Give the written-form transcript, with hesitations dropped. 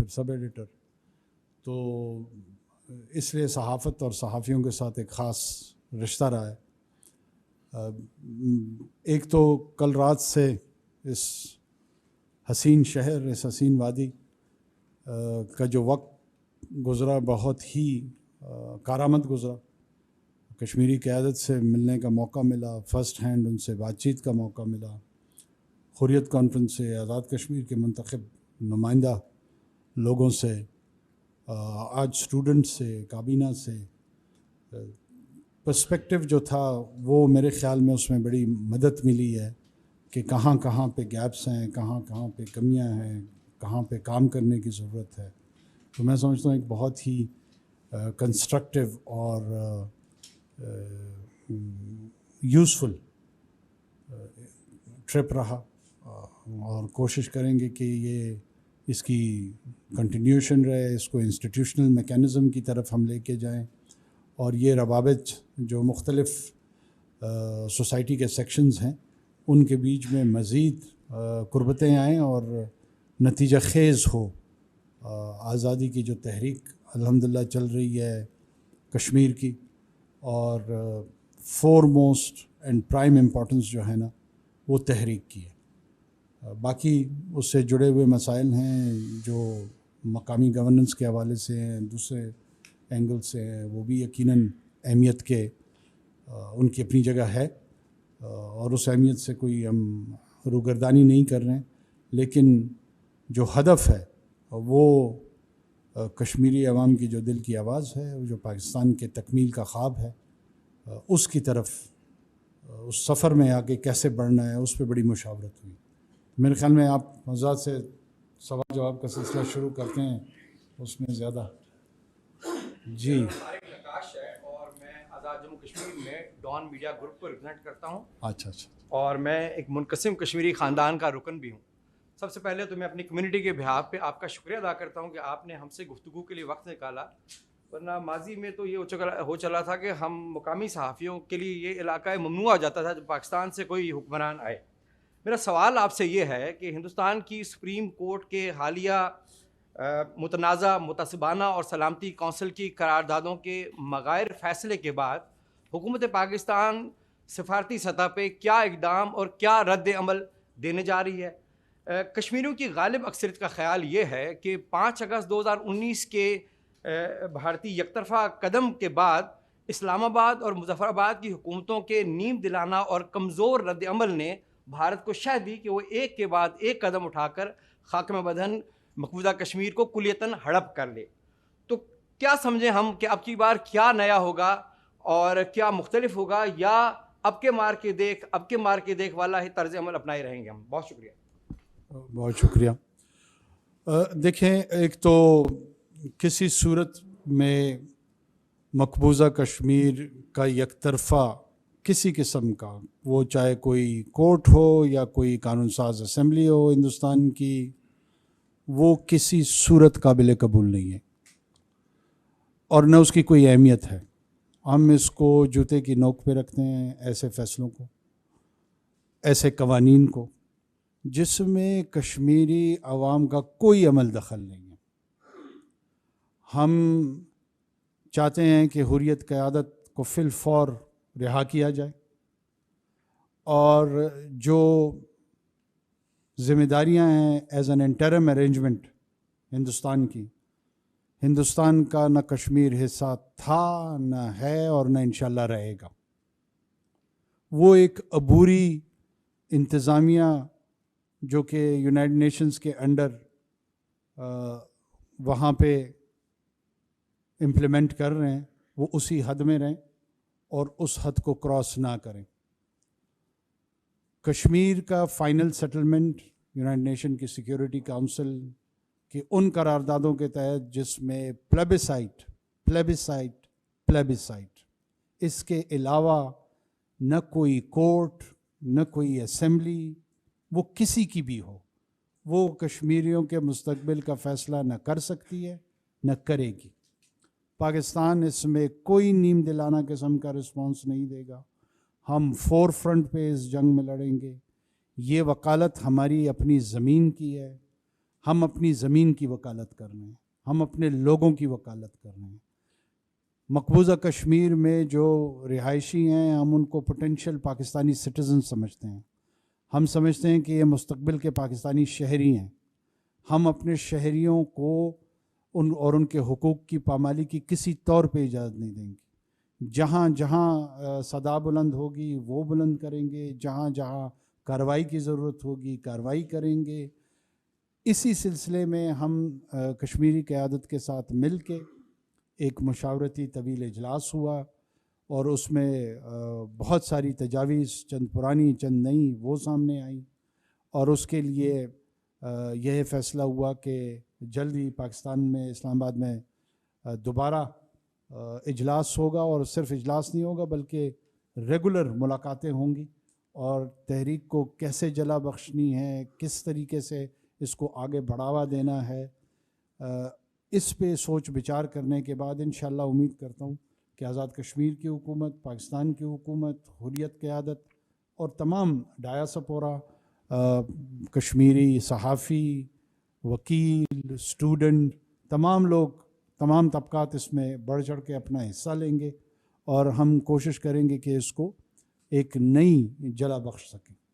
Sub editor. تو اس لیے صحافت اور صحافیوں کے ساتھ ایک خاص رشتہ رہا ہے. ایک تو کل رات سے اس حسین شہر، اس حسین وادی کا جو وقت گزرا بہت ہی کارآمد گزرا. کشمیری قیادت سے ملنے کا موقع ملا، فرسٹ ہینڈ ان سے بات چیت کا موقع ملا. حریت کانفرنس سے، آزاد کشمیر کے منتخب نمائندہ لوگوں سے، آج اسٹوڈنٹ سے، کابینہ سے پرسپیکٹو جو تھا وہ میرے خیال میں اس میں بڑی مدد ملی ہے کہ کہاں کہاں پہ گیپس ہیں، کہاں کہاں پہ کمیاں ہیں، کہاں پہ کام کرنے کی ضرورت ہے. تو میں سمجھتا ہوں ایک بہت ہی کنسٹرکٹیو اور یوزفل ٹرپ رہا، اور کوشش کریں گے کہ یہ اس کی کنٹینیوشن رہے، اس کو انسٹیٹیوشنل میکینزم کی طرف ہم لے کے جائیں، اور یہ روابط جو مختلف سوسائٹی کے سیکشنز ہیں ان کے بیچ میں مزید قربتیں آئیں اور نتیجہ خیز ہو. آزادی کی جو تحریک الحمدللہ چل رہی ہے کشمیر کی، اور for most and prime importance جو ہے نا وہ تحریک کی ہے. باقی اس سے جڑے ہوئے مسائل ہیں جو مقامی گورننس کے حوالے سے ہیں، دوسرے اینگل سے ہیں، وہ بھی یقیناً اہمیت کے ان کی اپنی جگہ ہے، اور اس اہمیت سے کوئی ہم روگردانی نہیں کر رہے ہیں. لیکن جو ہدف ہے وہ کشمیری عوام کی جو دل کی آواز ہے، جو پاکستان کے تکمیل کا خواب ہے، اس کی طرف اس سفر میں آگے کیسے بڑھنا ہے اس پہ بڑی مشاورت ہوئی. میرے خیال میں آپ حضرات سے سوال جواب کا سلسلہ شروع کرتے ہیں، اس میں زیادہ جی. آکاش ہے اور میں آزاد جموں کشمیر میں ڈان میڈیا گروپ کو ریپرزینٹ کرتا ہوں. اچھا، اور میں ایک منقسم کشمیری خاندان کا رکن بھی ہوں. سب سے پہلے تو میں اپنی کمیونٹی کے بہاف پہ آپ کا شکریہ ادا کرتا ہوں کہ آپ نے ہم سے گفتگو کے لیے وقت نکالا، ورنہ ماضی میں تو یہ ہو چلا تھا کہ ہم مقامی صحافیوں کے لیے یہ علاقہ ممنوع جاتا تھا جب پاکستان سے کوئی حکمران آئے. میرا سوال آپ سے یہ ہے کہ ہندوستان کی سپریم کورٹ کے حالیہ متنازع متعصبانہ اور سلامتی کونسل کی قراردادوں کے مغائر فیصلے کے بعد حکومت پاکستان سفارتی سطح پہ کیا اقدام اور کیا رد عمل دینے جا رہی ہے؟ کشمیریوں کی غالب اکثریت کا خیال یہ ہے کہ 5 اگست 2019 کے بھارتی یک طرفہ قدم کے بعد اسلام آباد اور مظفر آباد کی حکومتوں کے نیم دلانہ اور کمزور رد عمل نے بھارت کو شہ دی کہ وہ ایک کے بعد ایک قدم اٹھا کر خاکم بدن مقبوضہ کشمیر کو کلیتاً ہڑپ کر لے. تو کیا سمجھیں ہم کہ اب کی بار کیا نیا ہوگا اور کیا مختلف ہوگا، یا اب کے مار کے دیکھ والا ہی طرز عمل اپنائے رہیں گے ہم؟ بہت شکریہ. بہت شکریہ. دیکھیں، ایک تو کسی صورت میں مقبوضہ کشمیر کا یک طرفہ کسی قسم کا، وہ چاہے کوئی کورٹ ہو یا کوئی قانون ساز اسمبلی ہو ہندوستان کی، وہ کسی صورت قابل قبول نہیں ہے اور نہ اس کی کوئی اہمیت ہے. ہم اس کو جوتے کی نوک پہ رکھتے ہیں، ایسے فیصلوں کو، ایسے قوانین کو جس میں کشمیری عوام کا کوئی عمل دخل نہیں ہے. ہم چاہتے ہیں کہ حریت قیادت کو فی الفور رہا کیا جائے، اور جو ذمہ داریاں ہیں as an interim arrangement Hindustan کا نہ کشمیر حصہ تھا، نہ ہے، اور نہ انشاءاللہ رہے گا. وہ ایک عبوری انتظامیہ جو کہ یونائٹڈ نیشنز کے انڈر وہاں پہ امپلیمنٹ کر رہے ہیں، وہ اسی حد میں رہیں اور اس حد کو کراس نہ کریں. کشمیر کا فائنل سیٹلمنٹ یونائٹڈ نیشن کی سیکیورٹی کونسل کی ان قراردادوں کے تحت جس میں پلیبسائٹ اس کے علاوہ نہ کوئی کورٹ، نہ کوئی اسمبلی، وہ کسی کی بھی ہو، وہ کشمیریوں کے مستقبل کا فیصلہ نہ کر سکتی ہے، نہ کرے گی. پاکستان اس میں کوئی نیم دلانہ قسم کا رسپانس نہیں دے گا. ہم فور فرنٹ پہ اس جنگ میں لڑیں گے. یہ وکالت ہماری اپنی زمین کی ہے، ہم اپنی زمین کی وکالت کر رہے ہیں، ہم اپنے لوگوں کی وکالت کر رہے ہیں۔ مقبوضہ کشمیر میں جو رہائشی ہیں ہم ان کو پوٹینشیل پاکستانی سٹیزن سمجھتے ہیں، ہم سمجھتے ہیں کہ یہ مستقبل کے پاکستانی شہری ہیں۔ ہم اپنے شہریوں کو ان کے حقوق کی پامالی کی کسی طور پہ اجازت نہیں دیں گے۔ جہاں جہاں صدا بلند ہوگی وہ بلند کریں گے، جہاں جہاں کارروائی کی ضرورت ہوگی کارروائی کریں گے۔ اسی سلسلے میں ہم کشمیری قیادت کے ساتھ مل کے ایک مشاورتی طویل اجلاس ہوا اور اس میں بہت ساری تجاویز، چند پرانی چند نئی وہ سامنے آئیں، اور اس کے لیے یہ فیصلہ ہوا کہ جلد ہی پاکستان میں اسلام آباد میں دوبارہ اجلاس ہوگا، اور صرف اجلاس نہیں ہوگا بلکہ ریگولر ملاقاتیں ہوں گی، اور تحریک کو کیسے جلا بخشنی ہے، کس طریقے سے اس کو آگے بڑھاوا دینا ہے، اس پہ سوچ بچار کرنے کے بعد انشاءاللہ امید کرتا ہوں کہ آزاد کشمیر کی حکومت، پاکستان کی حکومت، حریت قیادت اور تمام ڈایاسپورا کشمیری صحافی، وکیل، اسٹوڈنٹ، تمام لوگ، تمام طبقات اس میں بڑھ چڑھ کے اپنا حصہ لیں گے، اور ہم کوشش کریں گے کہ اس کو ایک نئی جلا بخش سکیں۔